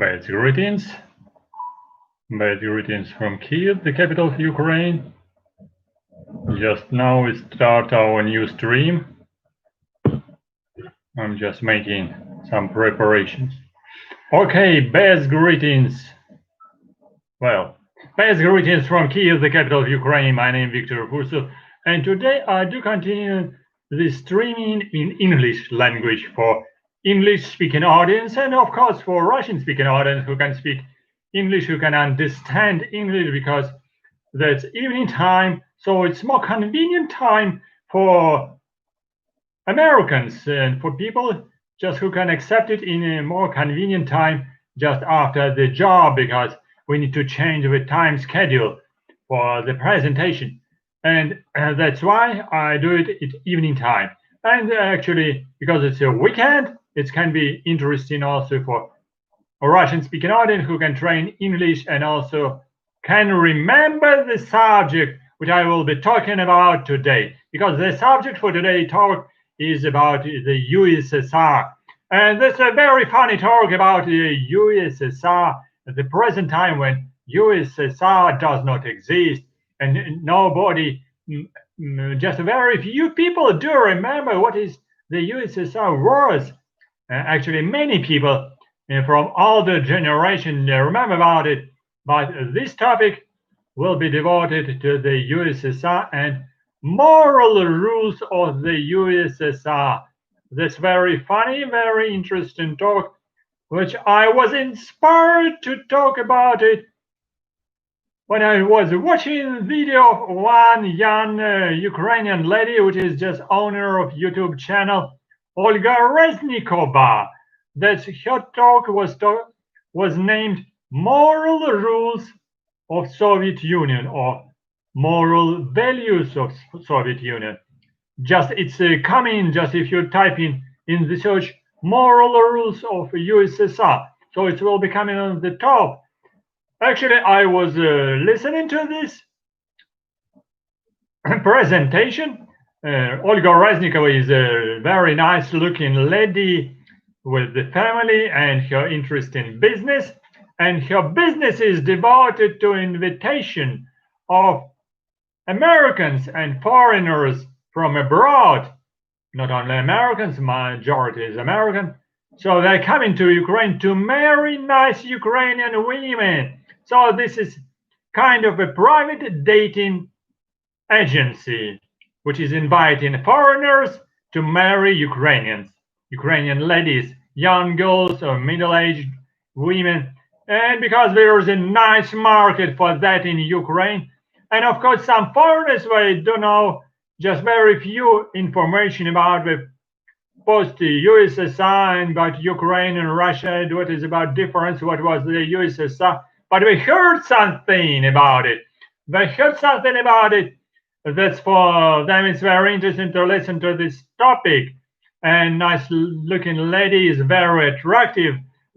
Bad greetings. Bad greetings from Kyiv, the capital of Ukraine. Just now we start our new stream. I'm just making some preparations. Okay, best greetings. Well, best greetings from Kyiv, the capital of Ukraine. My name is Victor Ussr, and today I do continue the streaming in English language for English-speaking audience, and of course for Russian-speaking audience who can speak English, who can understand English, because that's evening time, so it's more convenient time for Americans and for people just who can accept it in a more convenient time just after the job, because we need to change the time schedule for the presentation. And that's why I do it at evening time. And actually, because it's a weekend, it can be interesting also for a Russian-speaking audience who can train English and also can remember the subject which I will be talking about today. Because the subject for today's talk is about the USSR. And that's a very funny talk about the USSR at the present time when USSR does not exist and nobody, just very few people do remember what is the USSR was. Actually, many people from older generation remember about it, but this topic will be devoted to the USSR and moral rules of the USSR. This very funny, very interesting talk, which I was inspired to talk about it when I was watching a video of one young Ukrainian lady, which is just owner of YouTube channel, Olga Reznikova. That her talk was named Moral Rules of Soviet Union, or Moral Values of Soviet Union. Just it's coming, just if you type in the search Moral Rules of USSR, so it will be coming on the top. Actually, I was listening to this presentation. Olga Reznikova is a very nice looking lady with the family and her interest in business, and her business is devoted to invitation of Americans and foreigners from abroad. Not only Americans, majority is American, so they're coming to Ukraine to marry nice Ukrainian women. So this is kind of a private dating agency which is inviting foreigners to marry Ukrainians, Ukrainian ladies, young girls or middle-aged women. And because there is a nice market for that in Ukraine, and of course some foreigners we do know just very few information about the post-USSR and about Ukraine and Russia, what is about difference, what was the USSR, but we heard something about it. They heard something about it. That's for them, it's very interesting to listen to this topic. And nice looking lady is very attractive,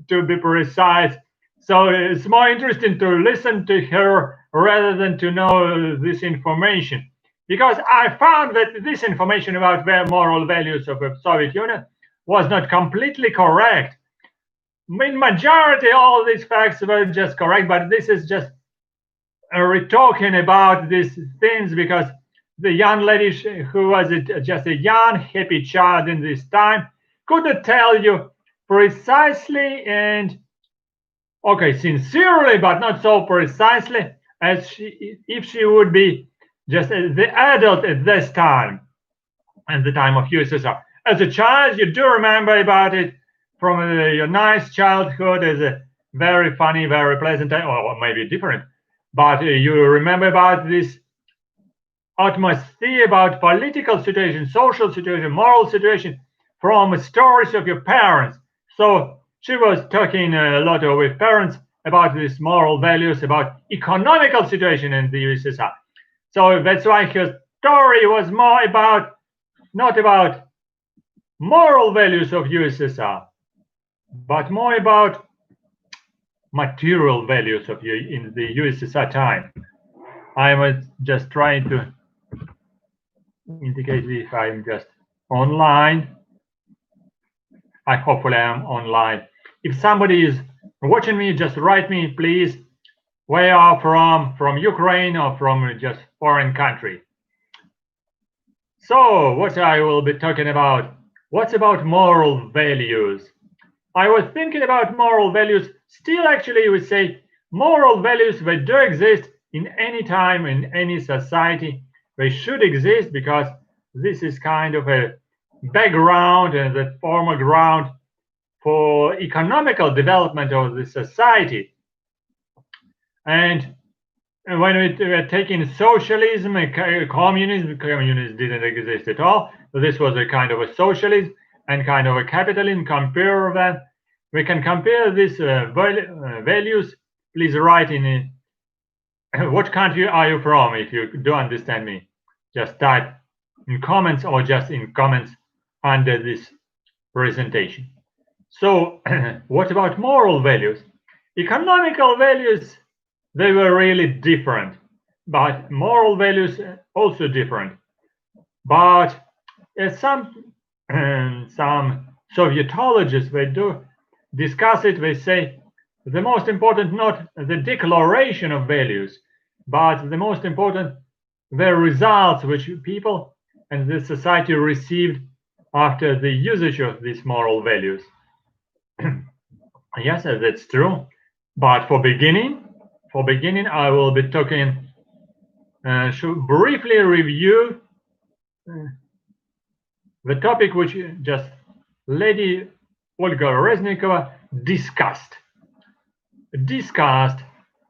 to be precise. So it's more interesting to listen to her rather than to know this information. Because I found that this information about the moral values of the Soviet Union was not completely correct. In majority, all these facts were just correct, but this is just talking about these things because the young lady who was just a young, happy child in this time couldn't tell you precisely and, okay, sincerely, but not so precisely as if she would be just the adult at this time, at the time of USSR. As a child, you do remember about it from your nice childhood as a very funny, very pleasant time, or maybe different. But you remember about this atmosphere, about political situation, social situation, moral situation from stories of your parents. So she was talking a lot with parents about these moral values, about economical situation in the USSR. So that's why her story was more about, not about moral values of USSR, but more about material values of in the USSR time. I was just trying to indicate if I'm just online. Hopefully I'm online. If somebody is watching me, just write me, please, where you are from Ukraine or from just foreign country. So, what I will be talking about, what's about moral values? I was thinking about moral values. Still, actually, we say moral values, they do exist in any time, in any society. They should exist because this is kind of a background and the formal ground for economical development of the society. And when we were taking socialism and communism didn't exist at all. So this was a kind of a socialism and kind of a capitalism. Compare them. We can compare these values. Please write in what country are you from? If you do understand me, just type in comments or just in comments under this presentation. So, what about moral values? Economical values, they were really different, but moral values also different. But some Sovietologists, they do discuss it. They say the most important not the declaration of values, but the most important the results which people and the society received after the usage of these moral values. Yes, that's true. But for beginning, I will be talking. Should briefly review the topic which just Lady Olga Reznikova discussed,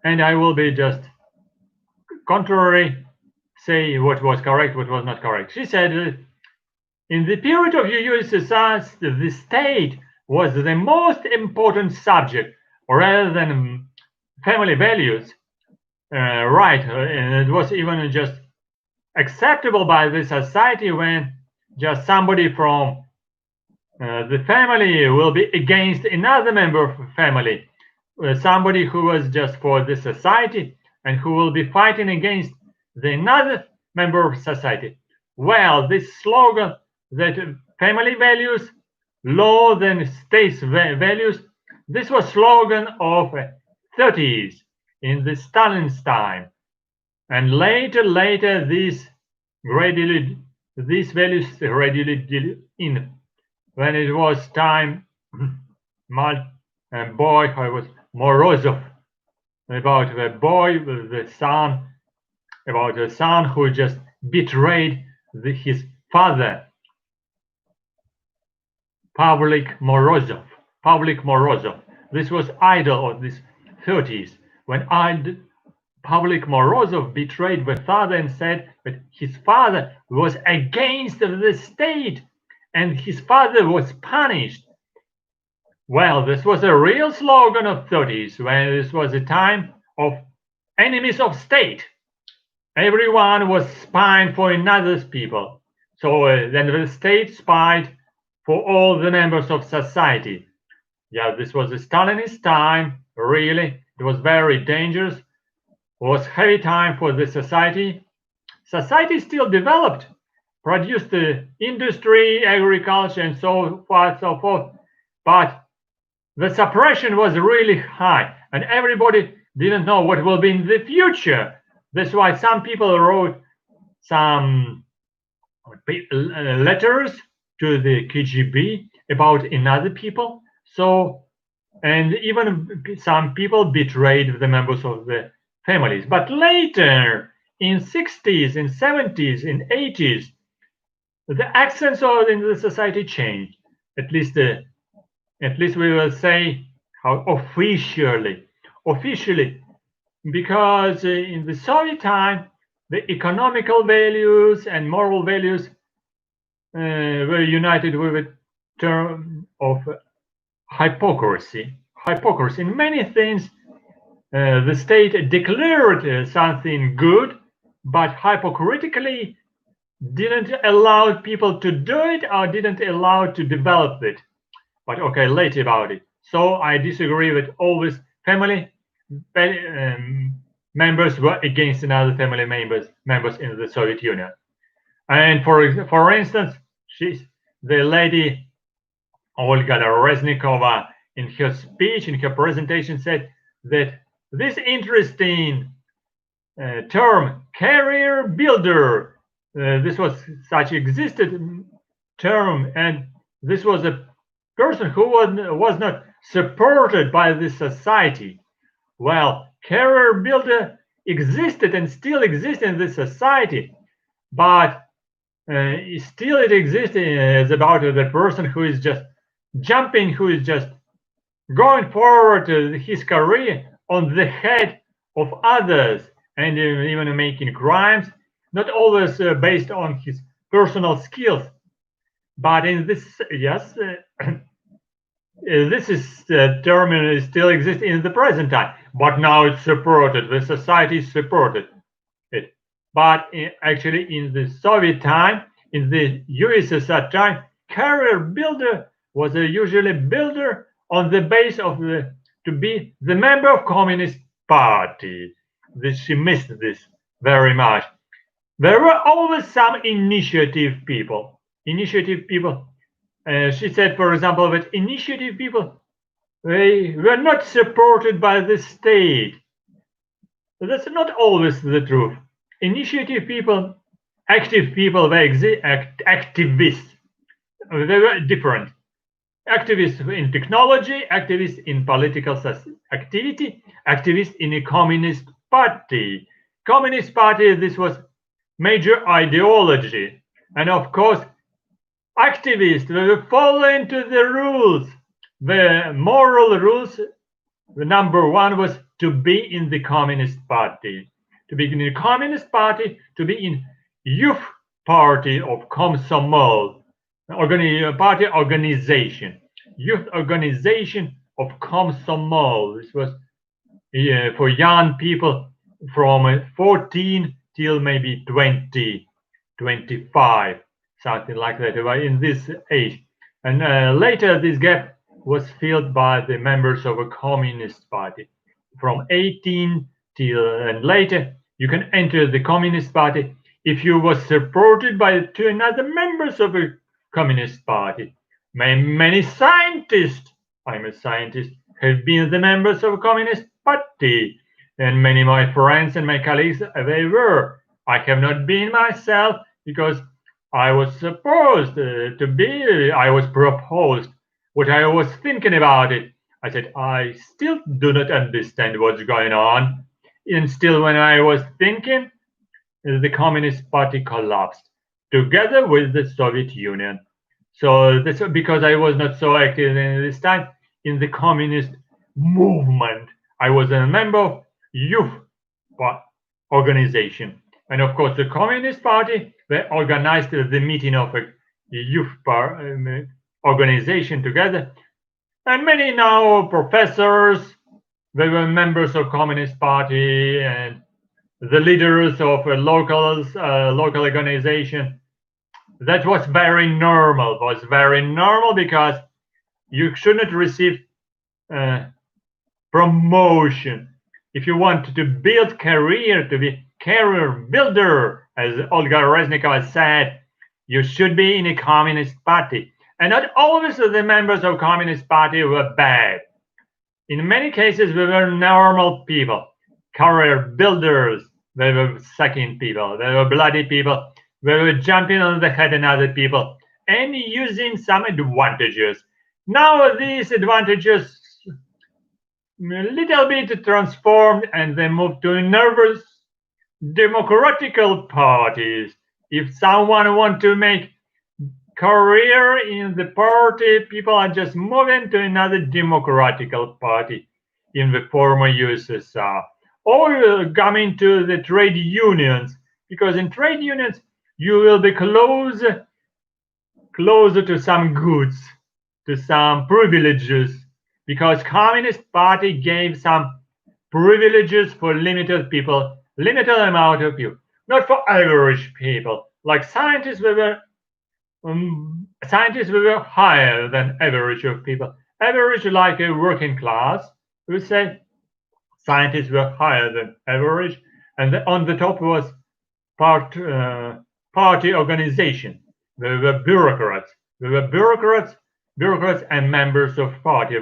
and I will be just contrary, say what was correct, what was not correct. She said, in the period of USSR, the state was the most important subject, rather than family values. Right, and it was even just acceptable by the society when just somebody from the family will be against another member of the family, somebody who was just for the society and who will be fighting against another member of society. Well, this slogan that family values lower than state's values, this was slogan of 30s in the Stalin's time, and later these values gradually in when it was time. Boy, I was Morozov, about the boy, the son, about the son who just betrayed his father, Pavlik Morozov. This was idol of this 30s when Pavlik Morozov betrayed the father and said that his father was against the state and his father was punished. Well, this was a real slogan of 30s when this was a time of enemies of state. Everyone was spying for another's people. So then the state spied for all the members of society. Yeah, this was a Stalinist time, really. It was very dangerous. It was heavy time for the society. Society still developed, produced the industry, agriculture, and so forth. But the suppression was really high, and everybody didn't know what will be in the future. That's why some people wrote some letters to the KGB about another people. So, and even some people betrayed the members of the families. But later, in 60s, in 70s, in 80s, the accents in the society changed. At least we will say how officially, because in the Soviet time, the economical values and moral values were united with a term of hypocrisy. In many things, the state declared something good, but hypocritically didn't allow people to do it or didn't allow to develop it. But okay, later about it. So I disagree with always family members were against another family members in the Soviet Union. And for instance, the lady Olga Reznikova in her speech, in her presentation, said that this interesting term, career builder, this was such existed term, and this was a person who was not supported by the society. Well, career builder existed and still exists in this society, but still it exists as about the person who is just jumping, who is just going forward his career on the head of others, and even making crimes, not always based on his personal skills. But in this, yes, this is term still exists in the present time, but now it's supported. The society supported it. But actually, in the Soviet time, in the USSR time, career builder was usually builder on the base of to be the member of Communist Party. She missed this very much. There were always some initiative people. She said, for example, that initiative people, they were not supported by the state. That's not always the truth. Initiative people, active people, they exist, activists. They were different. Activists in technology, activists in political activity, activists in a communist party. Communist party, this was major ideology. And of course, activists were following to the rules. The moral rules, the number one was to be in the Communist Party. To be in the Communist Party, to be in youth party of Komsomol, party organization, youth organization of Komsomol. This was for young people from 14 till maybe 20, 25, something like that, in this age. And later this gap was filled by the members of a Communist Party. From 18 till and later, you can enter the Communist Party if you were supported by two another members of a Communist Party. Many scientists, I'm a scientist, have been the members of a Communist Party, and many of my friends and my colleagues, they were. I have not been myself because I was supposed to be, I was proposed. What I was thinking about it, I said, I still do not understand what's going on. And still, when I was thinking, the Communist Party collapsed together with the Soviet Union. So that's because I was not so active in this time in the communist movement. I was a member of youth organization. And of course, the Communist Party, they organized the meeting of a youth organization together. And many now professors, they were members of Communist Party, and the leaders of a local organization. That was very normal. Because you shouldn't receive promotion. If you want to build career, to be career builder, as Olga Reznikova said, you should be in a Communist Party. And not always the members of Communist Party were bad. In many cases, we were normal people, career builders. They were sucking people. They were bloody people. They were jumping on the head of other people and using some advantages. Now these advantages a little bit transformed, and they moved to nervous democratical parties. If someone wants to make career in the party, people are just moving to another democratical party in the former USSR, or coming to the trade unions, because in trade unions you will be closer to some goods, to some privileges, because Communist Party gave some privileges for limited people, limited amount of people, not for average people. Like scientists, we were higher than average of people. Average, like a working class, we say scientists were higher than average, and on the top was party organization. They were bureaucrats. They were bureaucrats and members of party.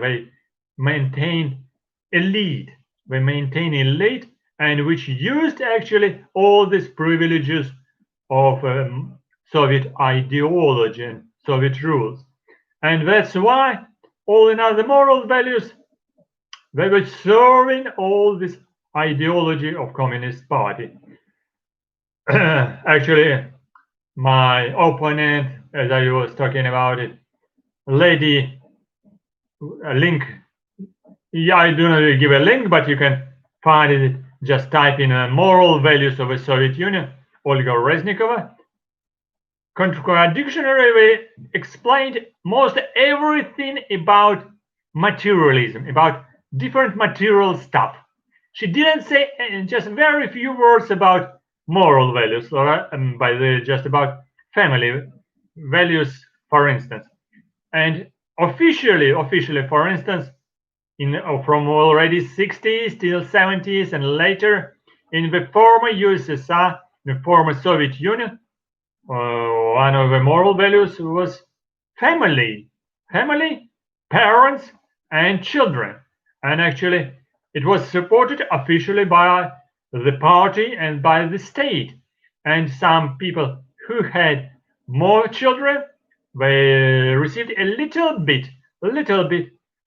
maintain elite. They maintain elite, and which used actually all these privileges of Soviet ideology and Soviet rules. And that's why all in other moral values, they were serving all this ideology of Communist Party. Actually, my opponent, as I was talking about it, lady, a link. Yeah, I do not give a link, but you can find it. Just type in moral values of the Soviet Union, Olga Reznikova. Contradictionary explained most everything about materialism, about different material stuff. She didn't say just very few words about moral values, or just about family values, for instance. And officially, for instance, from already 60s till 70s and later, in the former USSR, the former Soviet Union, one of the moral values was family, parents, and children. And actually, it was supported officially by the party and by the state. And some people who had more children, they received a little bit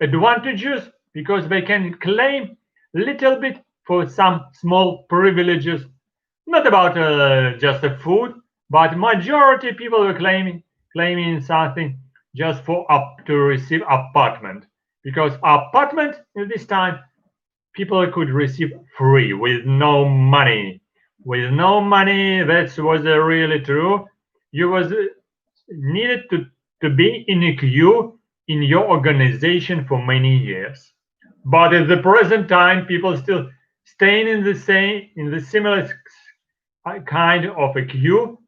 advantages because they can claim little bit for some small privileges, not about just the food, but majority people were claiming something just for to receive apartment, because apartment at this time people could receive free with no money. With no money, that was really true. You was needed to be in a queue in your organization for many years. But at the present time, people still staying in the similar kind of a queue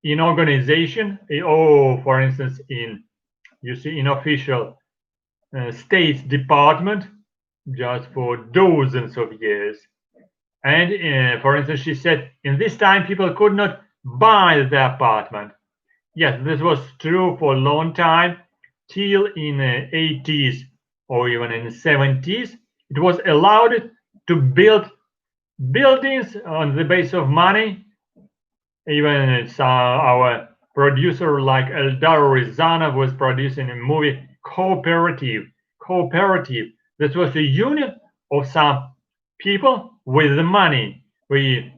in organization. For instance, in official State's department, just for dozens of years. And for instance, she said, in this time, people could not buy the apartment. Yes, this was true for a long time, till in the 80s or even in the 70s. It was allowed to build buildings on the base of money. Even it's our producer like Eldar Rizanov was producing a movie Cooperative. This was a union of some people with the money. We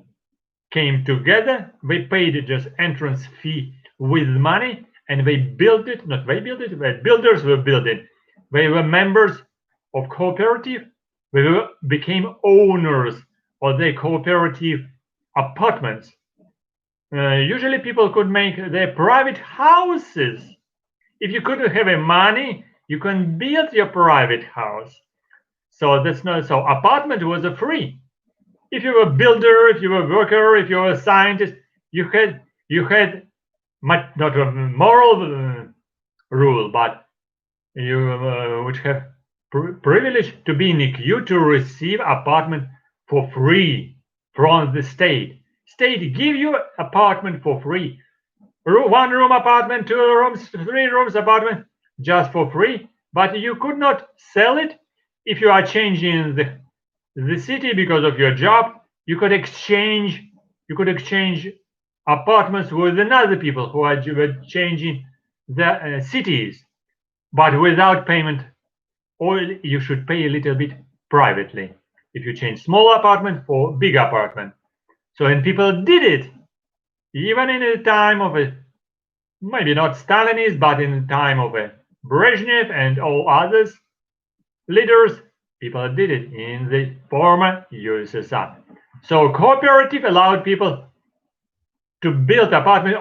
came together, they paid just entrance fee with money, and they built it. Not they built it, the builders were building. They were members of cooperative. They became owners of their cooperative apartments. Usually people could make their private houses. If you couldn't have money, you can build your private house. So that's not so. Apartment was a free. If you were a builder, if you were a worker, if you were a scientist, you had not a moral rule, but you would have privilege to be in a queue to receive apartment for free from the state. State give you apartment for free. 1 room apartment, 2 rooms, 3 rooms apartment, just for free. But you could not sell it if you are changing the city because of your job. You could exchange apartments with another people who are changing the cities, but without payment, or you should pay a little bit privately if you change small apartment for big apartment. So, and people did it, even in the time of maybe not Stalinist, but in the time of Brezhnev and all others leaders, people did it in the former USSR. So cooperative allowed people to build apartment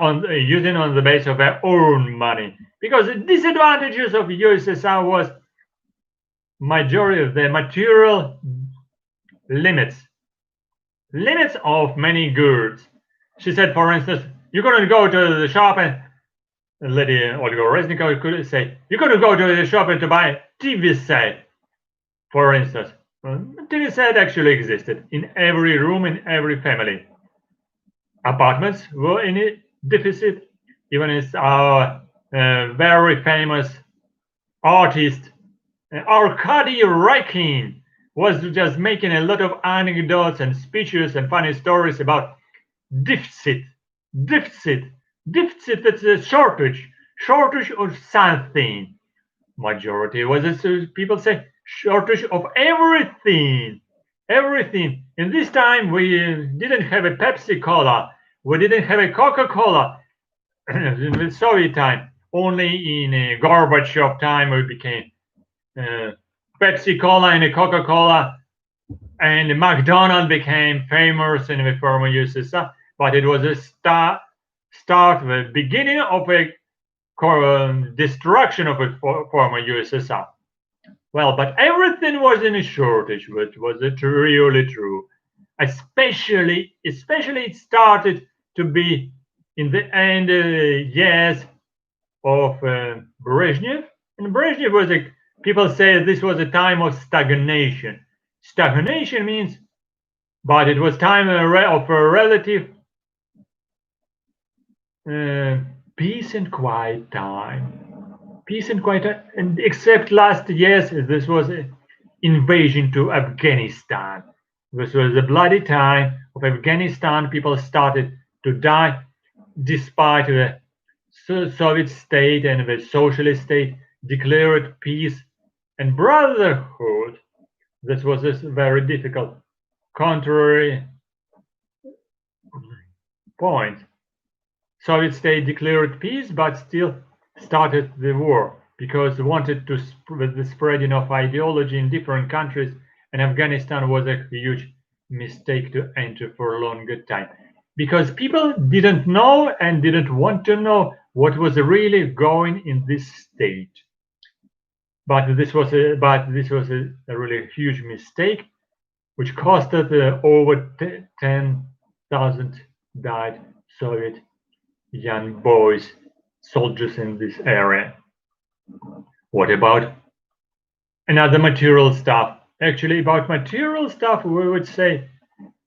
using on the base of their own money, because the disadvantages of USSR was majority of the material limits of many goods. She said, for instance, you couldn't go to the shop, and Lady Olga Reznikova could say, you couldn't go to the shop and to buy a TV set, for instance. TV set actually existed in every room, in every family. Apartments were in a deficit. Even as our very famous artist Arkady Rykin was just making a lot of anecdotes and speeches and funny stories about deficit, deficit, deficit. That's a shortage of something. Majority was people say shortage of everything, everything. In this time, we didn't have a Pepsi Cola, we didn't have a Coca Cola. In the Soviet time, only in a Gorbachev time, we became Pepsi Cola and a Coca Cola, and McDonald's became famous in the former USSR. But it was a start, the beginning of a destruction of the former USSR. Well, but everything was in a shortage, which was really true. Especially it started to be in the end years of Brezhnev. And Brezhnev was people say this was a time of stagnation. Stagnation means, but it was time of a relative peace and quiet time. Peace and quiet, and except last years, this was an invasion to Afghanistan. This was a bloody time of Afghanistan. People started to die despite the Soviet state and the socialist state declared peace and brotherhood. This was a very difficult contrary point. Soviet state declared peace, but still started the war because they wanted to with the spreading of ideology in different countries, and Afghanistan was a huge mistake to enter for a longer time because people didn't know and didn't want to know what was really going in this state. But this was a really huge mistake, which costed over 10,000 died Soviet young boys, soldiers in this area. What about another material stuff? Actually, about material stuff, we would say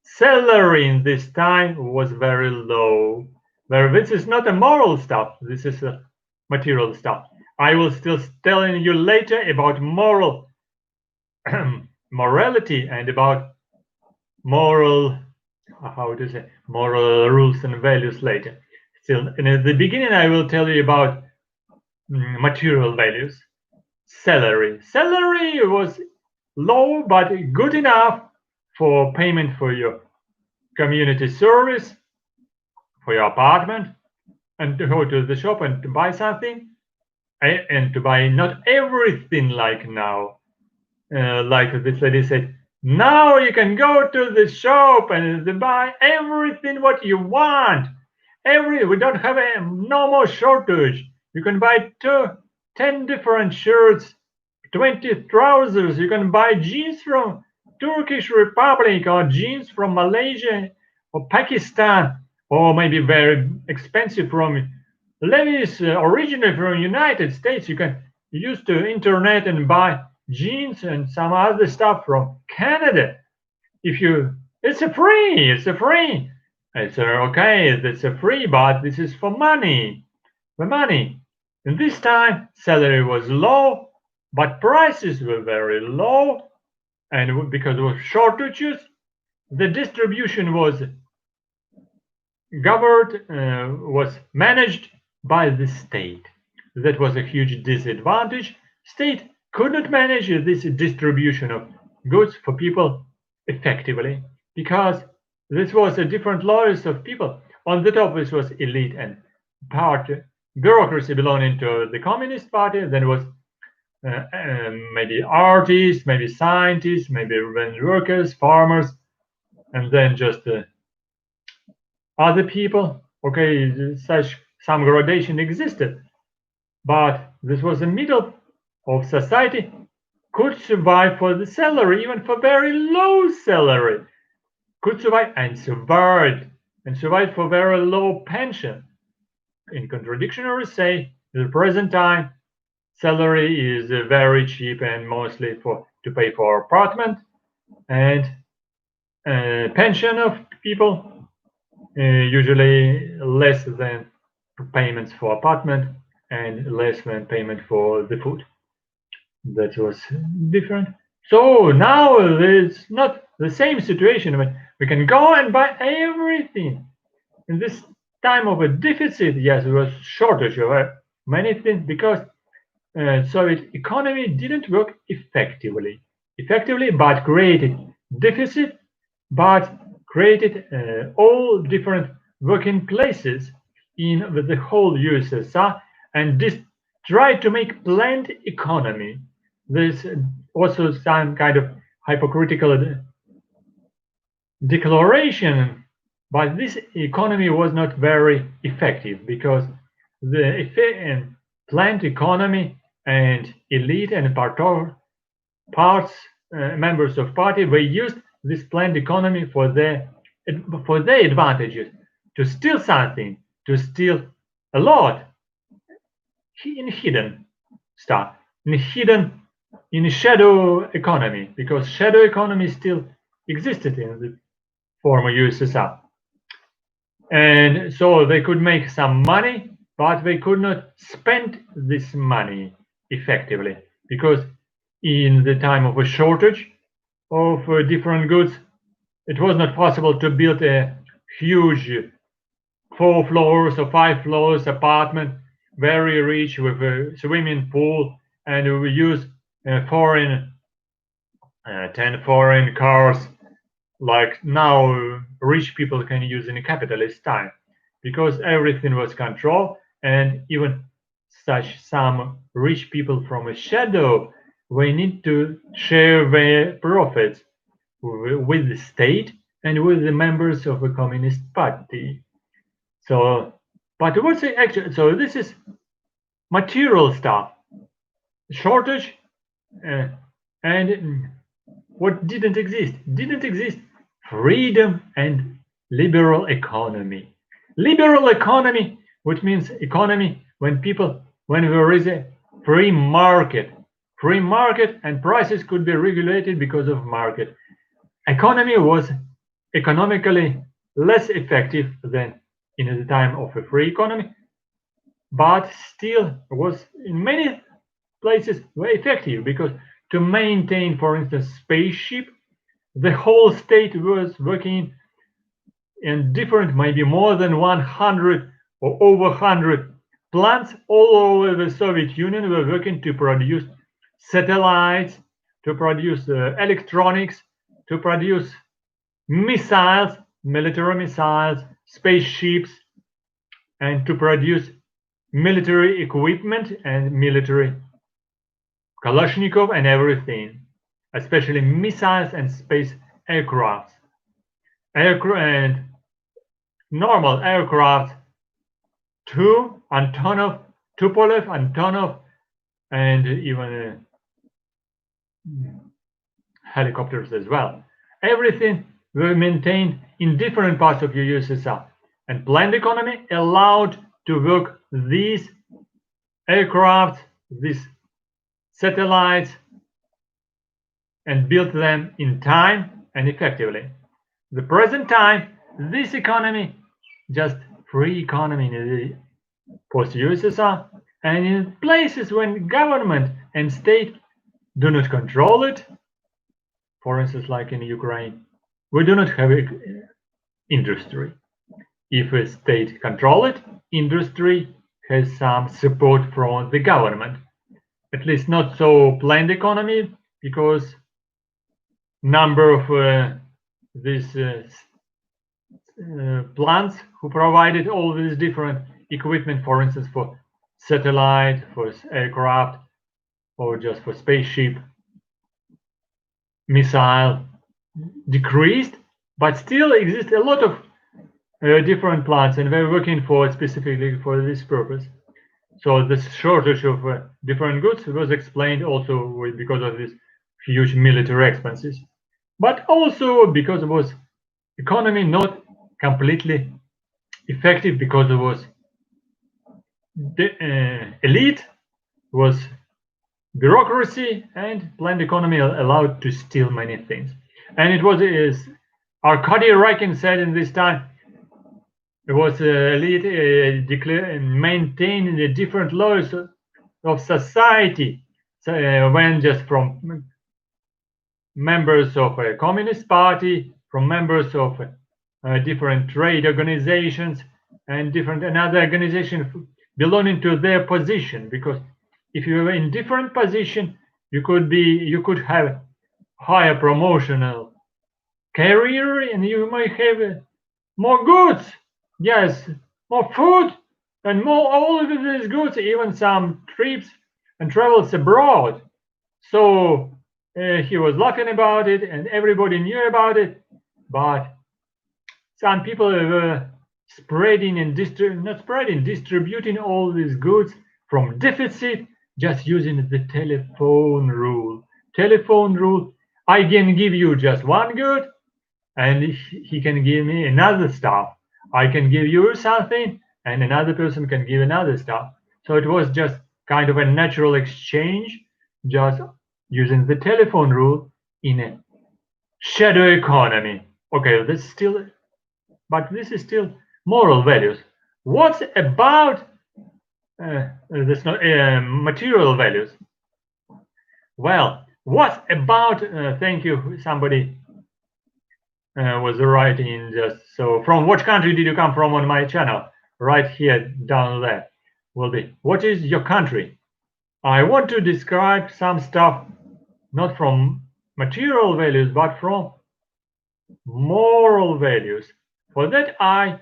salary in this time was very low. This is not a moral stuff. This is a material stuff. I will still telling you later about moral morality and about moral moral rules and values later. Still, in the beginning, I will tell you about material values. Salary was low but good enough for payment for your community service, for your apartment, and to go to the shop and to buy something, and to buy not everything like now. Like this lady said, now you can go to the shop and buy everything what you want. We don't have no more shortage. You can buy 10 different shirts, 20 trousers. You can buy jeans from Turkish Republic or jeans from Malaysia or Pakistan, or maybe very expensive from Levi's, originally from United States. You can use the internet and buy jeans and some other stuff from Canada. It's a free. It's okay. It's a free, but this is for money. For money. In this time, salary was low, but prices were very low, and because of shortages, the distribution was governed, was managed by the state. That was a huge disadvantage. State could not manage this distribution of goods for people effectively because this was a different layers of people. On the top, this was elite and bureaucracy belonging to the Communist Party. Then was maybe artists, maybe scientists, maybe workers, farmers, and then just other people. Okay, such some gradation existed, but this was the middle of society could survive for the salary, even for very low salary, could survive and survived for very low pension. In contradiction, I say, in the present time, salary is very cheap and mostly to pay for apartment, and pension of people usually less than payments for apartment and less than payment for the food. that was different. So now it's not the same situation, but we can go and buy everything. In this time of a deficit, yes, there was shortage of many things because Soviet economy didn't work effectively, but created deficit, but created all different working places in the whole USSR, and this tried to make planned economy. There's also some kind of hypocritical declaration, but this economy was not very effective because the planned economy and elite and parts members of party were used this planned economy for their advantages, to steal something, to steal a lot in hidden stuff, in shadow economy, because shadow economy still existed in the former USSR. And so they could make some money, but they could not spend this money effectively, because in the time of a shortage of different goods, it was not possible to build a huge 4 floors or 5 floors apartment, very rich with a swimming pool, and we use 10 foreign cars like now rich people can use in a capitalist time, because everything was controlled, and even some rich people from a shadow, they need to share their profits with the state and with the members of the Communist Party. So, but what's the actual? So this is material stuff, shortage, and what didn't exist? Didn't exist freedom and liberal economy. Liberal economy, which means economy when there is a free market and prices could be regulated because of market. Economy was economically less effective than in the time of a free economy, but still was in many places very effective, because to maintain, for instance, spaceship, the whole state was working in different, maybe more than 100 or over 100 plants all over the Soviet Union were working to produce satellites, to produce electronics, to produce missiles, military missiles, spaceships, and to produce military equipment and military Kalashnikov and everything, especially missiles and space aircraft. And normal aircraft, Antonov, Tupolev, Antonov, and even helicopters as well. Everything were maintained in different parts of the USSR, and planned economy allowed to work these aircraft, these satellites, and build them in time and effectively. The present time, this economy, just free economy in the post-USSR, and in places when government and state do not control it, for instance, like in Ukraine, we do not have industry. If a state control it, industry has some support from the government. At least not so planned economy, because number of these plants who provided all these different equipment, for instance, for satellite, for aircraft, or just for spaceship, missile, decreased, but still exist a lot of different plants, and they're working for specifically for this purpose. So this shortage of different goods was explained also because of these huge military expenses, but also because it was economy not completely effective, because it was the elite, was bureaucracy, and planned economy allowed to steal many things. And it was, as Arkady Raikin said in this time, it was elite declare and maintain the different laws of society. went just from members of a communist party, from members of different trade organizations and another organization belonging to their position. Because if you were in different position, you could have higher promotional career, and you might have more goods, yes, more food, and more all of these goods, even some trips and travels abroad. So he was laughing about it, and everybody knew about it. But some people were spreading and distributing all these goods from deficit, just using the telephone rule. Telephone rule. I can give you just one good, and he can give me another stuff. I can give you something, and another person can give another stuff. So it was just kind of a natural exchange, just using the telephone rule in a shadow economy. Okay, this is still moral values. What's about material values? Well, what's about? Thank you. Somebody was writing just so. From what country did you come from on my channel? Right here down there will be. What is your country? I want to describe some stuff not from material values but from moral values. For that I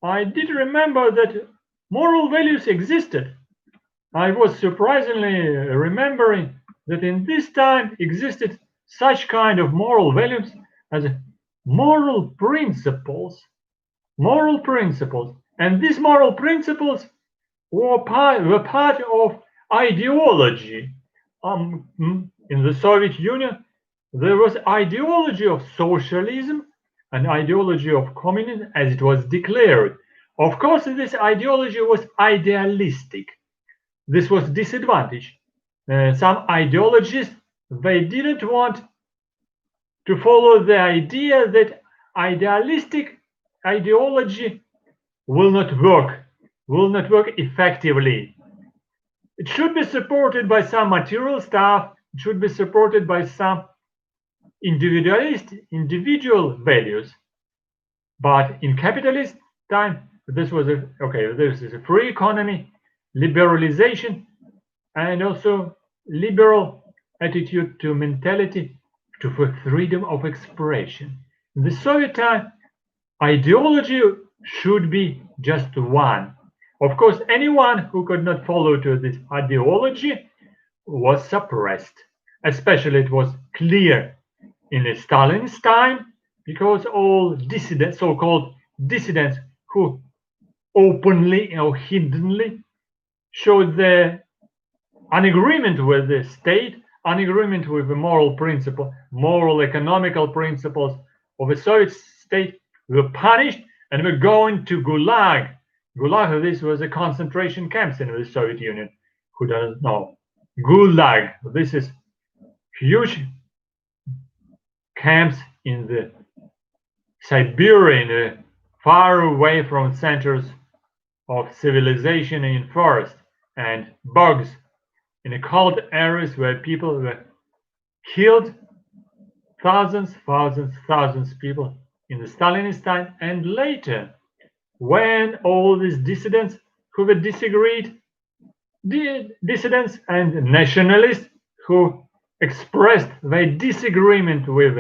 did remember that moral values existed. I was surprisingly remembering that in this time existed such kind of moral values as moral principles. Moral principles. And these moral principles were part of ideology. In the Soviet Union, there was ideology of socialism and ideology of communism as it was declared. Of course, this ideology was idealistic. This was disadvantage. Some ideologists, they didn't want to follow the idea that idealistic ideology will not work effectively. It should be supported by some material stuff. It should be supported by some individual values. But in capitalist time, this is a free economy, liberalization, and also liberal attitude to mentality to freedom of expression. In the Soviet time, ideology should be just one. Of course, anyone who could not follow to this ideology was suppressed. Especially it was clear in Stalin's time, because all dissidents, so-called dissidents, who openly or hiddenly showed their unagreement with the state, unagreement with the moral principle, moral economical principles of the Soviet state, were punished and were going to Gulag. Gulag, this was a concentration camps in the Soviet Union. Who doesn't know? Gulag, this is huge camps in the Siberia, far away from centers of civilization in forest and bogs, in the cold areas where people were killed, thousands of people in the Stalinist time, and later when all these dissidents who were disagreed, dissidents and nationalists who expressed their disagreement with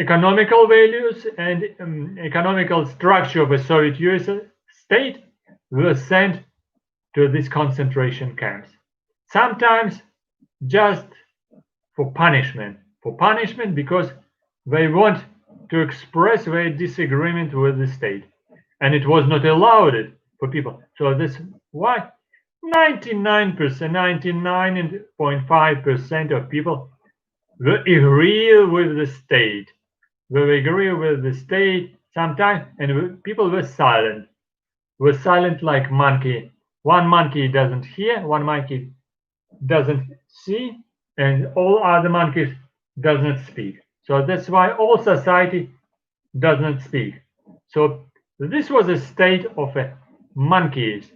economical values and economical structure of the Soviet USSR state, were sent to these concentration camps. Sometimes just for punishment because they want to express their disagreement with the state, and it was not allowed for people. So that's why 99.5% of people will agree with the state. Will agree with the state sometimes, and people were silent. Were silent like monkey. One monkey doesn't hear, one monkey doesn't see, and all other monkeys does not speak. So that's why all society does not speak. So this was a state of monkeys.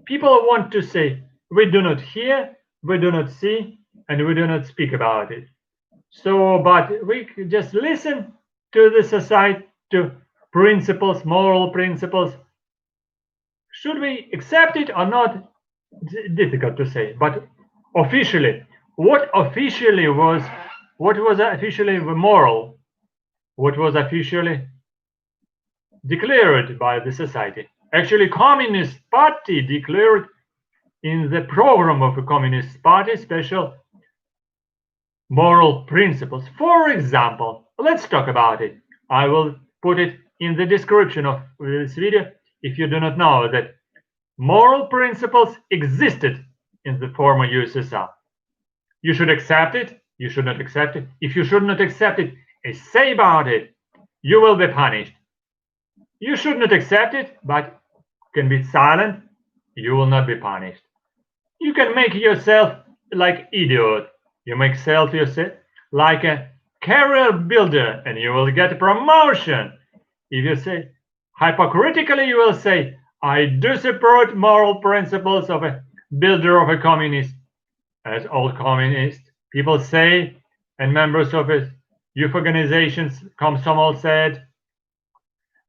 People want to say, we do not hear, we do not see and we do not speak about it. So, but we just listen to the society, to principles, moral principles. Should we accept it or not? It's difficult to say. But officially, what was officially moral? What was officially declared by the society? Actually, Communist Party declared in the program of a Communist Party special moral principles. For example, let's talk about it. I will put it in the description of this video if you do not know that moral principles existed in the former USSR. You should accept it, you should not accept it. If you should not accept it, say about it, you will be punished. You should not accept it, but can be silent, you will not be punished. You can make yourself like idiot. You make yourself like a career builder and you will get a promotion. If you say hypocritically, you will say, I do support moral principles of a builder of a communist. As all communist people say, and members of youth organizations, Komsomol said,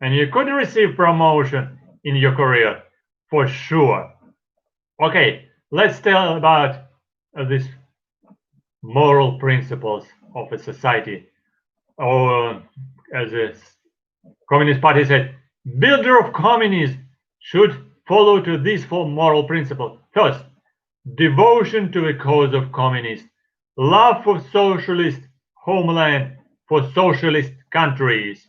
and you could receive promotion in your career for sure. Okay, let's tell about these moral principles of a society. Or as a Communist Party said, builder of communism should follow to these four moral principles. First, devotion to the cause of communists, love for socialist homeland, for socialist countries.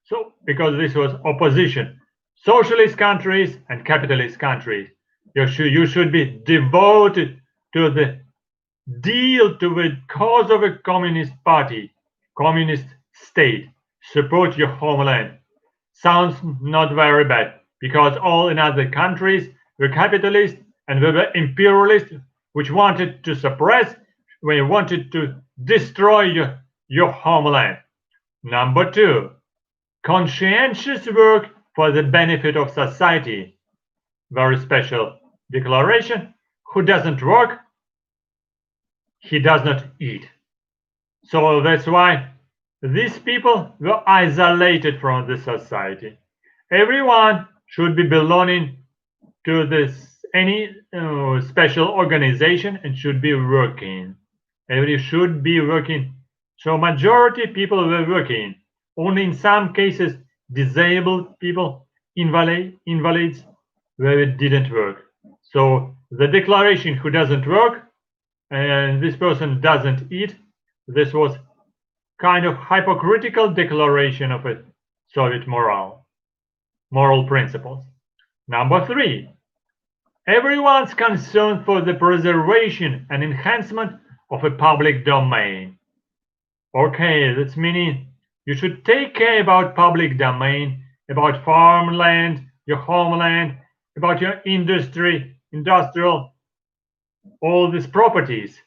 So, because this was opposition, socialist countries and capitalist countries, you should be devoted to the deal to the cause of a communist party, communist state. Support your homeland. Sounds not very bad, because all in other countries were capitalist and we were imperialist, which wanted to suppress, we wanted to destroy your homeland. Number two, conscientious work for the benefit of society. Very special declaration. Who doesn't work, he does not eat. So that's why these people were isolated from the society. Everyone should be belonging to any special organization and should be working. Everybody should be working. So majority people were working. Only in some cases, disabled people, invalids, where it didn't work. So the declaration who doesn't work and this person doesn't eat, this was kind of hypocritical declaration of a Soviet moral principles. Number three, everyone's concerned for the preservation and enhancement of a public domain. Okay, that's meaning you should take care about public domain, about farmland, your homeland, about your industrial, all these properties.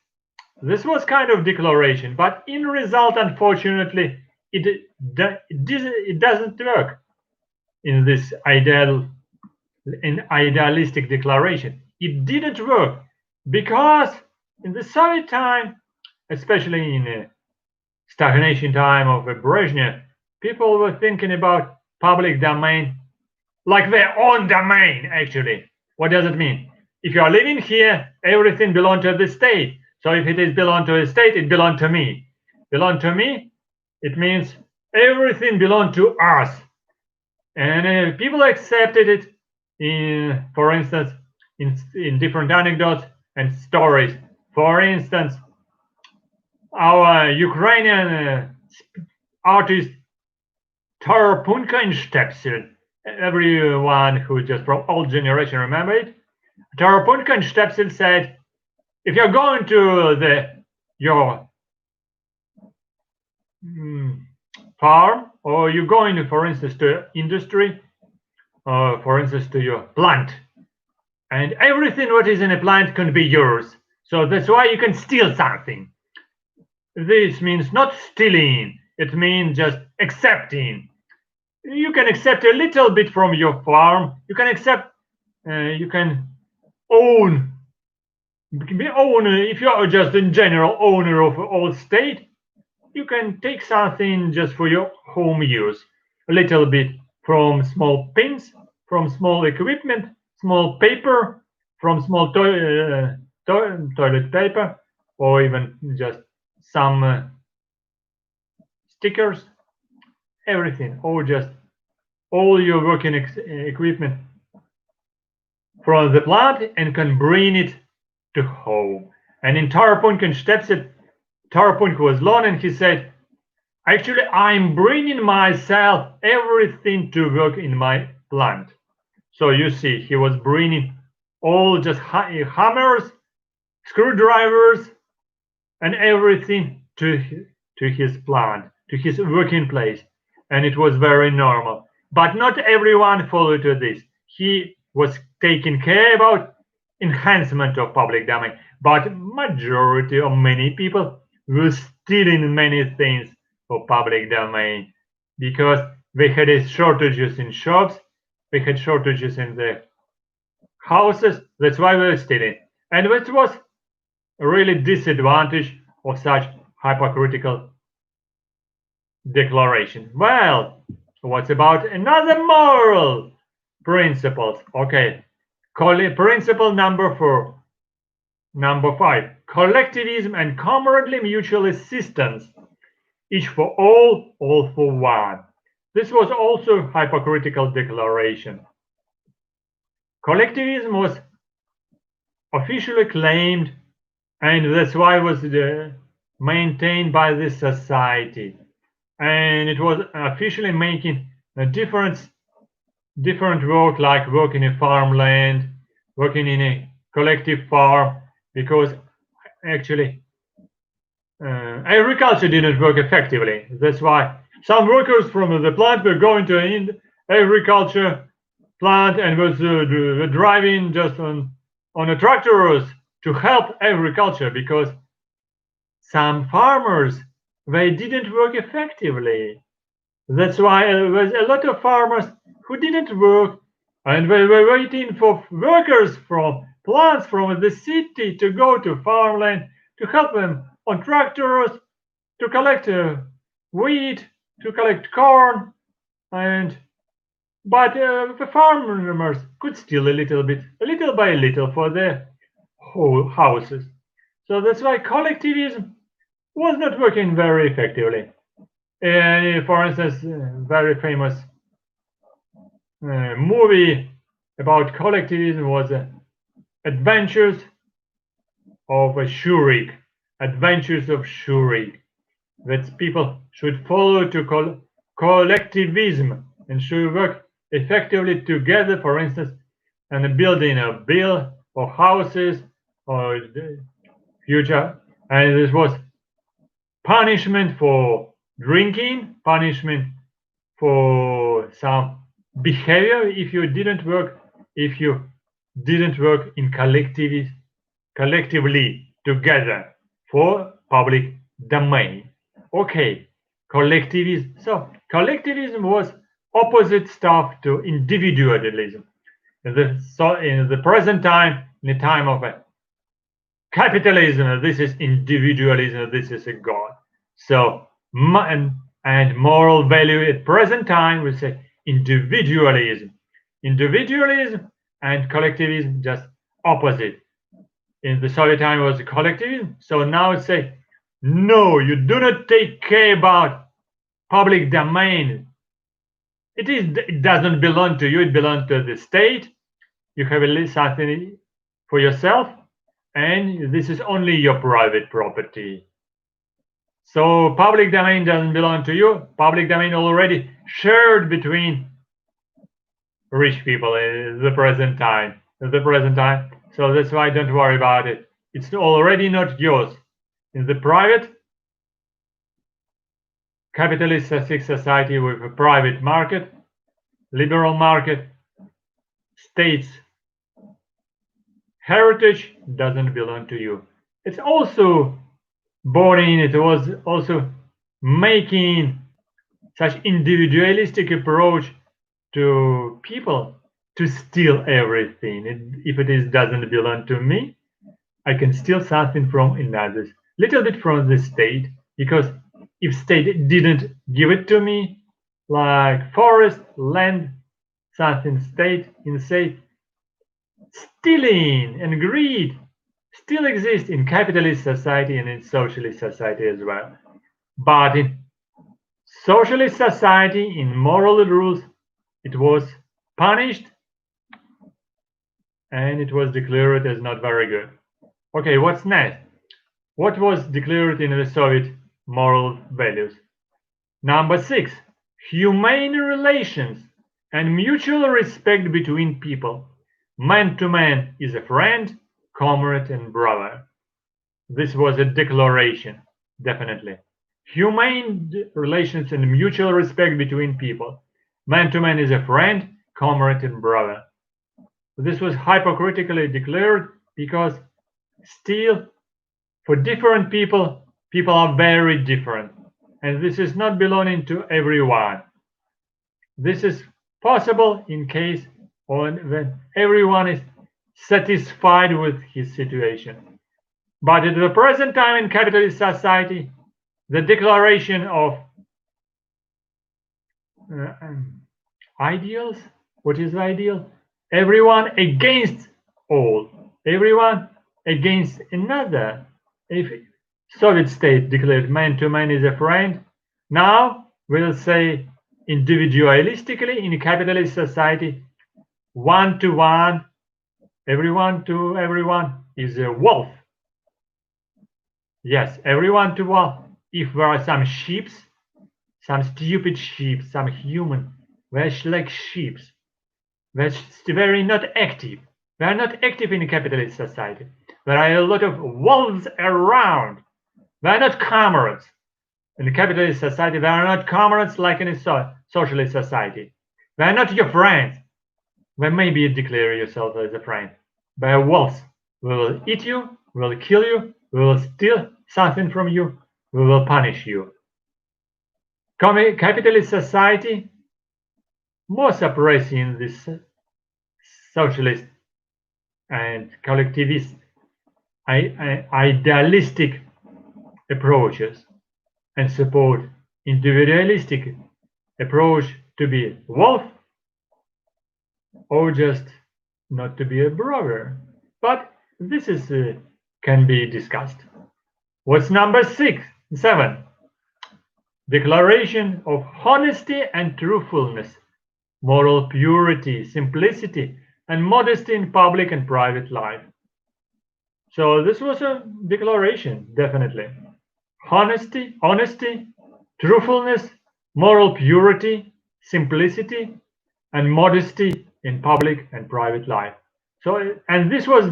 This was kind of declaration, but in result, unfortunately, it doesn't work in this idealistic declaration. It didn't work because in the Soviet time, especially in the stagnation time of Brezhnev, people were thinking about public domain like their own domain, actually. What does it mean? If you are living here, everything belongs to the state. So if it is belong to a state, it belongs to me. Belong to me, it means everything belongs to us. And people accepted it, for instance, in different anecdotes and stories. For instance, our Ukrainian artist Tarapunka in Stepsil, everyone who just from old generation remember it. Tarapunka in Stepsil said, if you're going to your farm, or you're going, for instance, to industry, or for instance, to your plant, and everything what is in a plant can be yours. So that's why you can steal something. This means not stealing, it means just accepting. You can accept a little bit from your farm, you can accept, you can own be owner. If you are just in general owner of all state, you can take something just for your home use, a little bit from small pins, from small equipment, small paper, from small toilet paper, or even just some stickers, everything, or just all your working equipment from the plant and can bring it to home. And in Tarapunk said, Tarapunk was alone and he said, actually, I'm bringing myself everything to work in my plant. So you see, he was bringing all just hammers, screwdrivers, and everything to his plant, to his working place. And it was very normal. But not everyone followed to this. He was taking care about enhancement of public domain. But majority of many people were stealing many things for public domain because they had shortages in shops, they had shortages in the houses. That's why they were stealing. And that was a really disadvantage of such hypocritical declaration. Well, what about another moral principles? Okay, principle number 4. Number 5, collectivism and comradely mutual assistance, each for all for one. This was also a hypocritical declaration. Collectivism was officially claimed, and that's why it was maintained by this society. And it was officially making a different work, like working in farmland, working in a collective farm, because actually agriculture didn't work effectively. That's why some workers from the plant were going to an agriculture plant and was driving just on a tractors to help agriculture, because some farmers, they didn't work effectively. That's why there was a lot of farmers who didn't work, and they were waiting for workers from plants from the city to go to farmland to help them on tractors, to collect wheat, to collect corn, but the farmers could steal a little bit, little by little, for their whole houses. So that's why collectivism was not working very effectively. For instance, very famous movie about collectivism was Adventures of Shurik. Adventures of Shurik. That people should follow to collectivism and should work effectively together, for instance, and building a bill or houses or future. And this was punishment for drinking, punishment for some behavior if you didn't work in collectively together for public domain. Okay, collectivism. So collectivism was opposite stuff to individualism. In the present time, in the time of capitalism, this is individualism, this is a god. So and moral value at present time, we say individualism. Individualism and collectivism just opposite. In the Soviet time it was collectivism, so now it's say, no, you do not take care about public domain. It doesn't belong to you, it belongs to the state. You have something for yourself, and this is only your private property. So public domain doesn't belong to you. Public domain already shared between rich people in the present time. So that's why don't worry about it. It's already not yours. In the private capitalist society with a private market, liberal market, states heritage doesn't belong to you. It's also boring. It was also making such individualistic approach to people to steal everything. If it doesn't belong to me, I can steal something from another, little bit from the state, because if state didn't give it to me, like forest, land, something state, in state, stealing and greed still exist in capitalist society and in socialist society as well. But in socialist society, in moral rules, it was punished and it was declared as not very good. Okay, what's next? What was declared in the Soviet moral values? Number 6, humane relations and mutual respect between people. Man to man is a friend, comrade, and brother. This was a declaration, definitely. Humane relations and mutual respect between people. Man to man is a friend, comrade, and brother. This was hypocritically declared because still, for different people, people are very different. And this is not belonging to everyone. This is possible in case when everyone is satisfied with his situation. But at the present time in capitalist society, the declaration of ideals, what is the ideal? Everyone against all, everyone against another. If Soviet state declared man to man is a friend, now we'll say individualistically in capitalist society, one to one, everyone to everyone is a wolf. Yes, everyone to wolf. If there are some sheep, some stupid sheep, some human, they're like sheep, they're very not active. They are not active in a capitalist society. There are a lot of wolves around. They are not comrades. In a capitalist society, they are not comrades like in a socialist society. They are not your friends. They maybe declare yourself as a friend. They are wolves. We will eat you, we will kill you, we will steal something from you, we will punish you. Capitalist society, more suppressing this socialist and collectivist idealistic approaches and support individualistic approach to be wolf or just not to be a brother. But this is can be discussed. What's number 7? Declaration of honesty and truthfulness, moral purity, simplicity, and modesty in public and private life. So this was a declaration, definitely. Honesty, truthfulness, moral purity, simplicity, and modesty in public and private life. So, and this was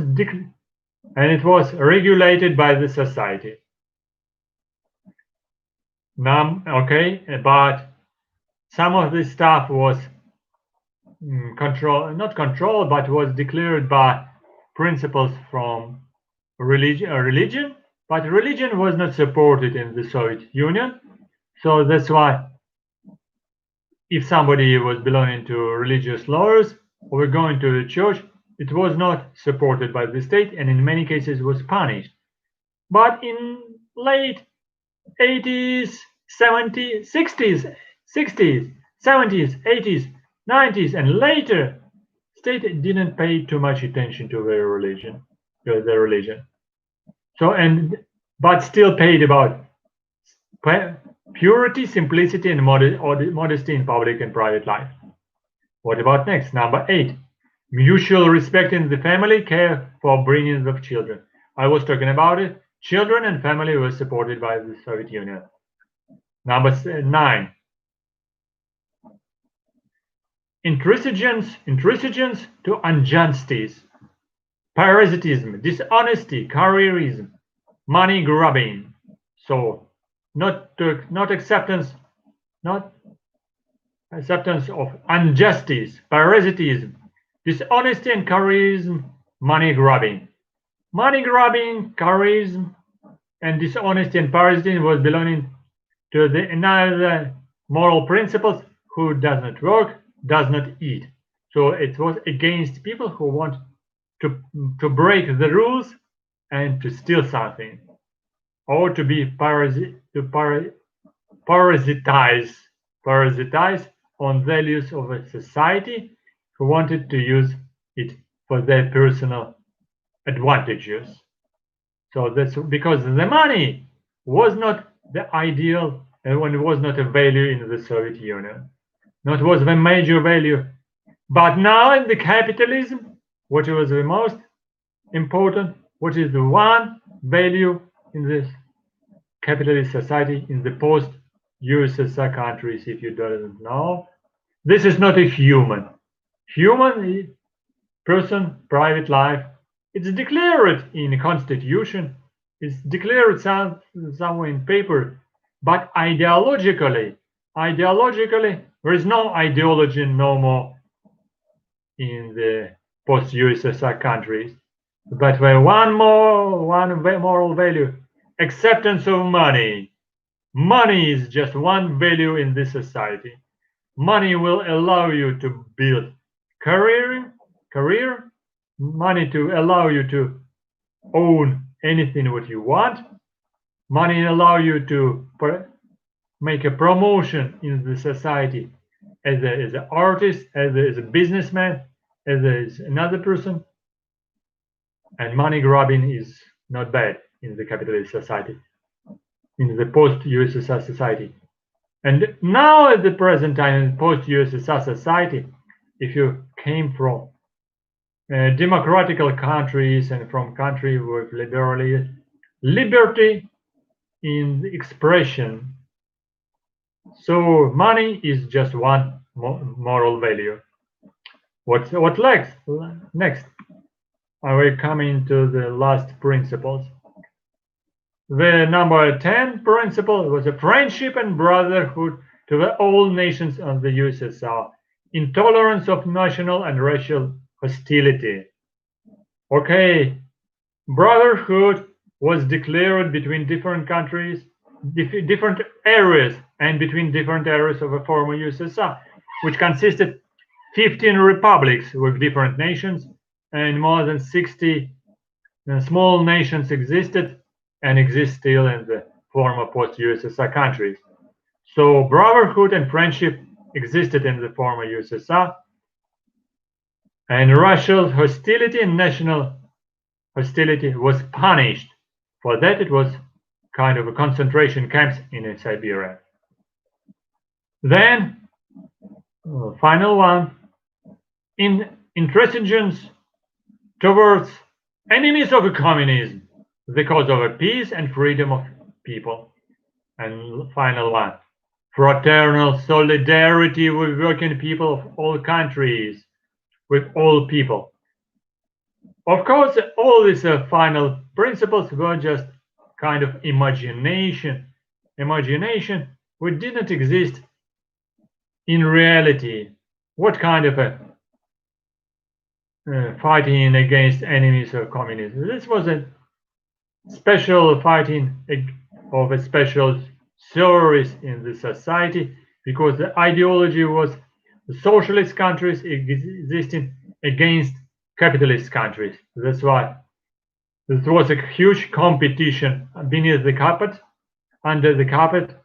and it was regulated by the society. Okay, but some of this stuff was not controlled, but was declared by principles from religion, but religion was not supported in the Soviet Union. So that's why if somebody was belonging to religious laws or going to the church, it was not supported by the state and in many cases was punished. But in late 80s, 70s, 60s, 70s, 80s, 90s, and later, state didn't pay too much attention to their religion. So but still paid about purity, simplicity, and modesty in public and private life. What about next? Number 8, mutual respect in the family, care for bringing of children. I was talking about it. Children and family were supported by the Soviet Union. Number 9, intransigence to injustice, parasitism, dishonesty, careerism, money grabbing. So not acceptance of injustice, parasitism, dishonesty, and careerism, money grabbing. Money grabbing, careerism, and dishonesty and parasitism was belonging to another moral principles: who does not work, does not eat. So it was against people who want to break the rules and to steal something, or to be parasitize on values of a society who wanted to use it for their personal advantages. So that's because the money was not the ideal and when it was not a value in the Soviet Union. Not was the major value. But now in the capitalism, what was the most important, what is the one value in this capitalist society in the post-USSR countries, if you don't know? This is not a human. Human person, private life, it's declared in the constitution, it's declared somewhere in paper, but ideologically, there is no ideology no more in the post-USSR countries. But one moral value, acceptance of money. Money is just one value in this society. Money will allow you to build career, money to allow you to own anything what you want. Money allow you to make a promotion in the society as an artist, as a businessman, as another person. And money grabbing is not bad in the capitalist society, in the post-USSR society. And now at the present time in post-USSR society, if you came from democratical countries and from countries with liberty in expression, so money is just one moral value. What next? I will come into the last principles. The number 10 principle was a friendship and brotherhood to all nations of the USSR, intolerance of national and racial hostility. Okay, brotherhood was declared between different countries, different areas, and between different areas of a former USSR, which consisted 15 republics with different nations, and more than 60 small nations existed and exist still in the former post-USSR countries. So brotherhood and friendship existed in the former USSR, and racial hostility and national hostility was punished. For that, it was kind of a concentration camps in Siberia. Then, final one, intransigence towards enemies of communism, the cause of peace and freedom of people. And final one, fraternal solidarity with working people of all countries, with all people. Of course, all these final principles were just kind of imagination which didn't exist in reality. What kind of a fighting against enemies of communism? This was a special fighting of a special service in the society, because the ideology was the socialist countries existing against capitalist countries. That's why this was a huge competition beneath the carpet, under the carpet.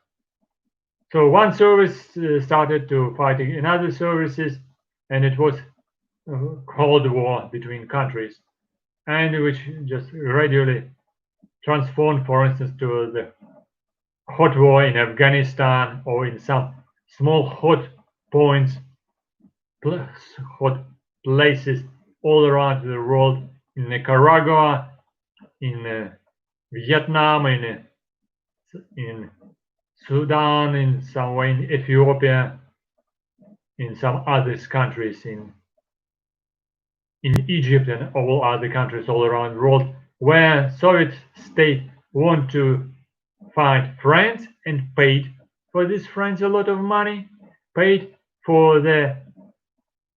So one service started to fight another services, and it was a Cold War between countries, and which just gradually transformed, for instance, to the hot war in Afghanistan, or in some small hot points, hot places all around the world, in Nicaragua, in Vietnam, in Sudan, in some way in Ethiopia, in some other countries, in Egypt and all other countries all around the world, where Soviet state want to find friends and paid for these friends a lot of money, paid for the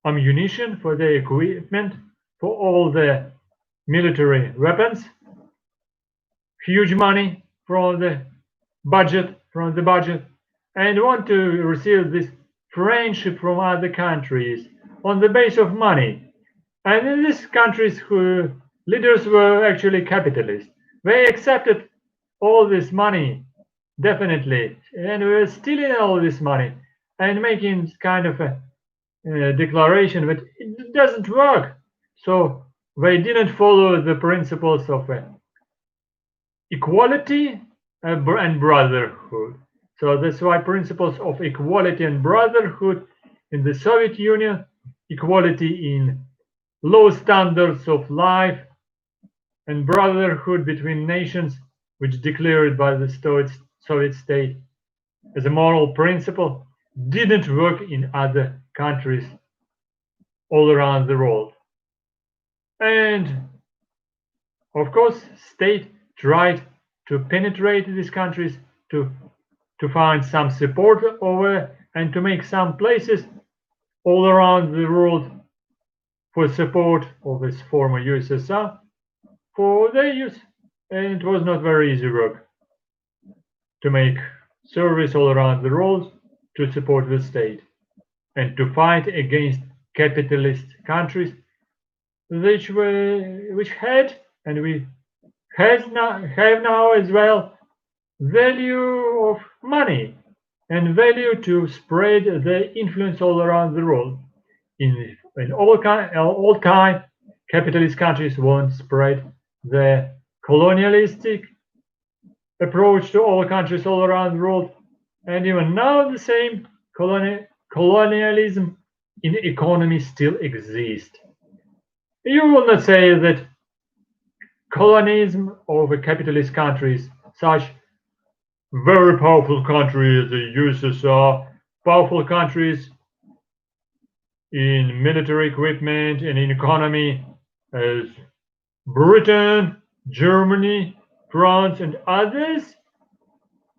ammunition, for the equipment, for all the military weapons, huge money from the budget, and want to receive this friendship from other countries on the base of money. And in these countries who leaders were actually capitalists. They accepted all this money, definitely, and we were stealing all this money and making kind of a declaration that it doesn't work. So they didn't follow the principles of equality and brotherhood. So that's why principles of equality and brotherhood in the Soviet Union, equality in low standards of life, and brotherhood between nations, which declared by the Soviet state as a moral principle, didn't work in other countries all around the world. And of course, state tried to penetrate these countries to find some support over and to make some places all around the world for support of this former USSR for their use. And it was not very easy work to make service all around the world to support the state and to fight against capitalist countries which had and we have now as well value of money and value to spread their influence all around the world. In all time, capitalist countries won't spread their colonialistic approach to all countries all around the world, and even now the same colonialism in economy still exists. You will not say that colonialism over capitalist countries, such very powerful countries as the USSR, powerful countries in military equipment and in economy as Britain, Germany, France, and others,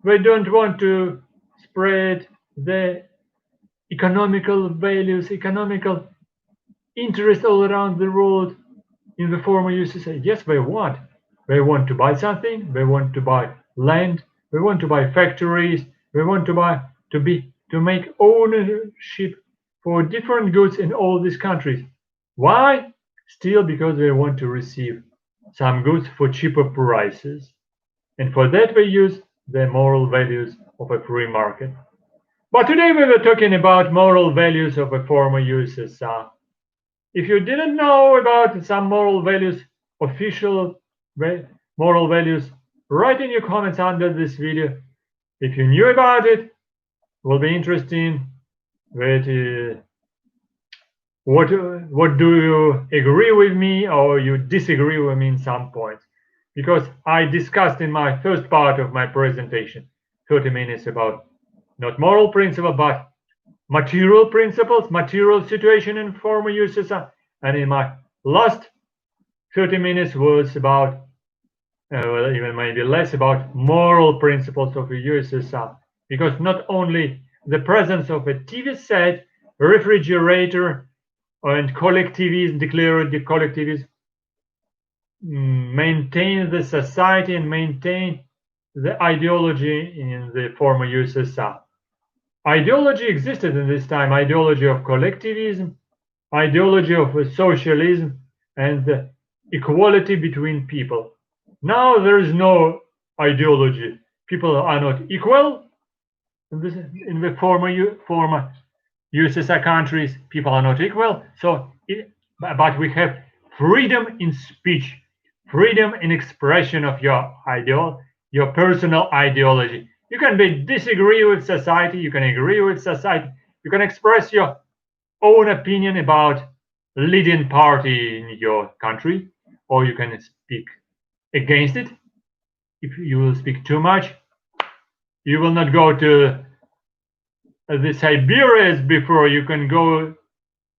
they don't want to spread their economical values, economical interest all around the world in the former USSR. Yes, they want. They want to buy something. They want to buy land. They want to buy factories. They want to make ownership for different goods in all these countries. Why? Still because they want to receive some goods for cheaper prices. And for that they use the moral values of a free market. But today we were talking about moral values of a former USSR. If you didn't know about some moral values, official moral values, write in your comments under this video. If you knew about it, it will be interesting. What do you agree with me or you disagree with me in some points? Because I discussed in my first part of my presentation 30 minutes about not moral principle but material principles, material situation in former USSR, and in my last 30 minutes was about, well, even maybe less, about moral principles of the USSR. Because not only the presence of a TV set, a refrigerator, and collectivism, declared the collectivism, maintain the society and maintain the ideology in the former USSR. Ideology existed in this time, ideology of collectivism, ideology of socialism, and the equality between people. Now there is no ideology. People are not equal in the former USSR countries. People are not equal. But we have freedom in speech, freedom in expression of your personal ideology. You can disagree with society, you can agree with society, you can express your own opinion about leading party in your country, or you can speak against it. If you will speak too much, you will not go to the Siberia as before, you can go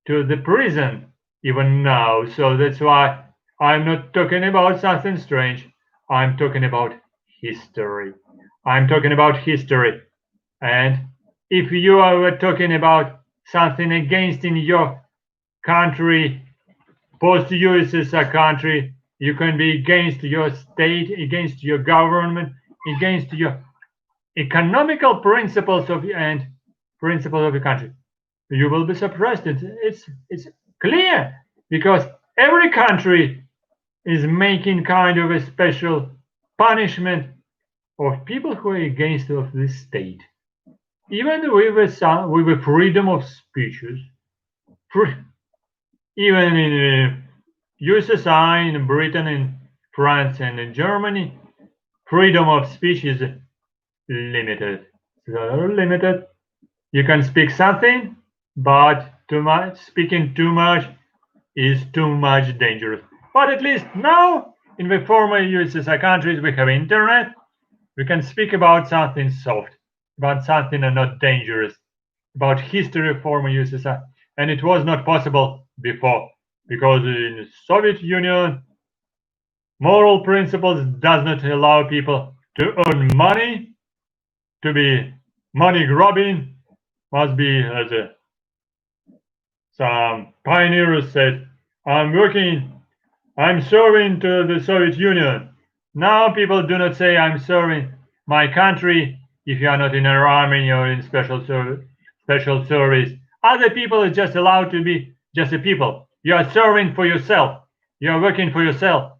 to the prison even now. So that's why I'm not talking about something strange. I'm talking about history. I'm talking about history. And if you are talking about something against in your country, post-USSR country, you can be against your state, against your government, against your economical principles of and principles of the country. You will be suppressed. It's clear, because every country is making kind of a special punishment of people who are against of the state. Even with the freedom of speeches, even in USSR, in Britain, in France, and in Germany, freedom of speech is limited. So limited. You can speak something, but speaking too much is too much dangerous. But at least now, in the former USSR countries, we have internet. We can speak about something soft, about something not dangerous, about history of former USSR. And it was not possible before, because in the Soviet Union, moral principles does not allow people to earn money, to be money grubbing, must be, as some pioneers said, I'm serving to the Soviet Union. Now people do not say I'm serving my country if you are not in an army or in special service. Other people are just allowed to be just a people. You are serving for yourself. You are working for yourself.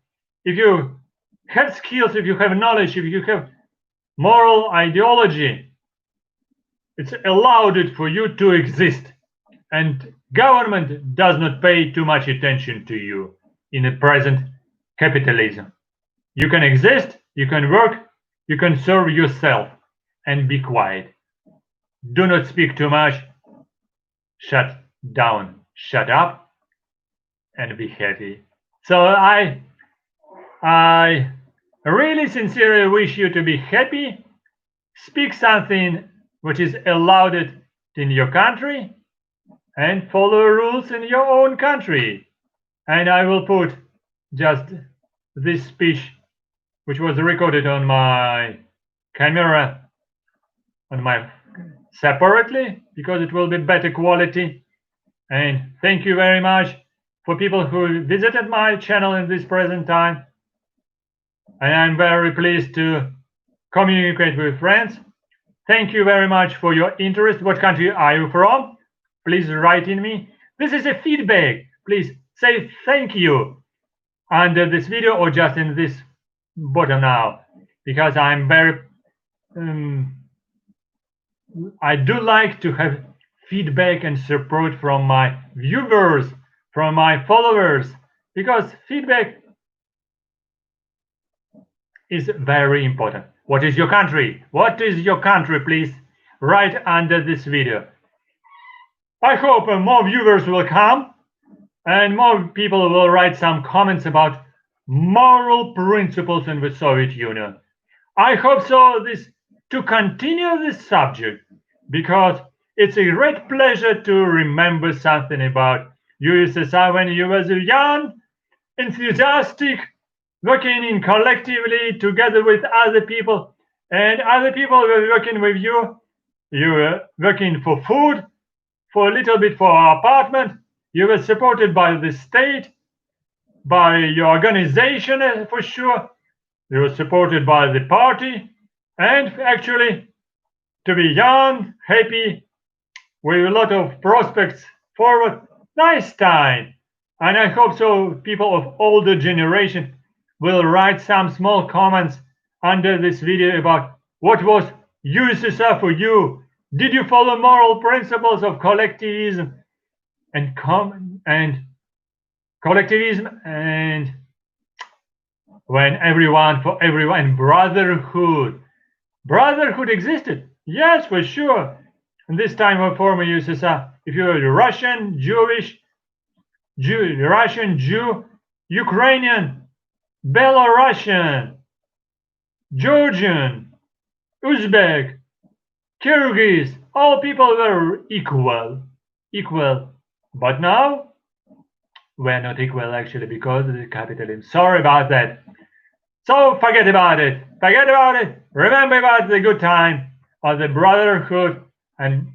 If you have skills, if you have knowledge, if you have moral ideology, it's allowed it for you to exist. And government does not pay too much attention to you in the present capitalism. You can exist, you can work, you can serve yourself, and be quiet. Do not speak too much. Shut down, shut up, and be happy. So I really sincerely wish you to be happy. Speak something which is allowed in your country, and follow rules in your own country. And I will put just this speech, which was recorded on my camera, separately, because it will be better quality. And thank you very much for people who visited my channel in this present time. And I'm very pleased to communicate with friends. Thank you very much for your interest. What country are you from? Please write in me. This is a feedback. Please say thank you under this video or just in this bottom now, because I'm very I do like to have feedback and support from my viewers, from my followers, because feedback is very important. What is your country? What is your country? Please write under this video. I hope more viewers will come and more people will write some comments about moral principles in the Soviet Union. I hope so to continue this subject, because it's a great pleasure to remember something about USSR when you was young, enthusiastic, working in collectively together with other people, and other people were working with you. You were working for food, for a little bit for our apartment. You were supported by the state, by your organization for sure. You were supported by the party, and actually to be young, happy, with a lot of prospects forward. Nice time. And I hope so people of older generation will write some small comments under this video about what was USSR for you. Did you follow moral principles of collectivism and collectivism, and when everyone for everyone, brotherhood existed? Yes, for sure. In this time of former USSR, if you were Russian, Jew, Ukrainian, Belarusian, Georgian, Uzbek, Kyrgyz, all people were equal. But now we're not equal actually, because of the capitalism. Sorry about that. So forget about it. Remember about the good time of the brotherhood and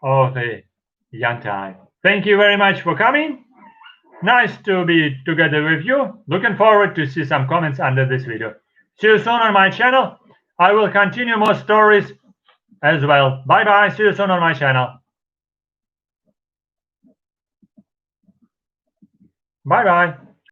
of the young time. Thank you very much for coming. Nice to be together with you. Looking forward to see some comments under this video. See you soon on my channel. I will continue more stories as well. Bye bye. See you soon on my channel. Bye bye.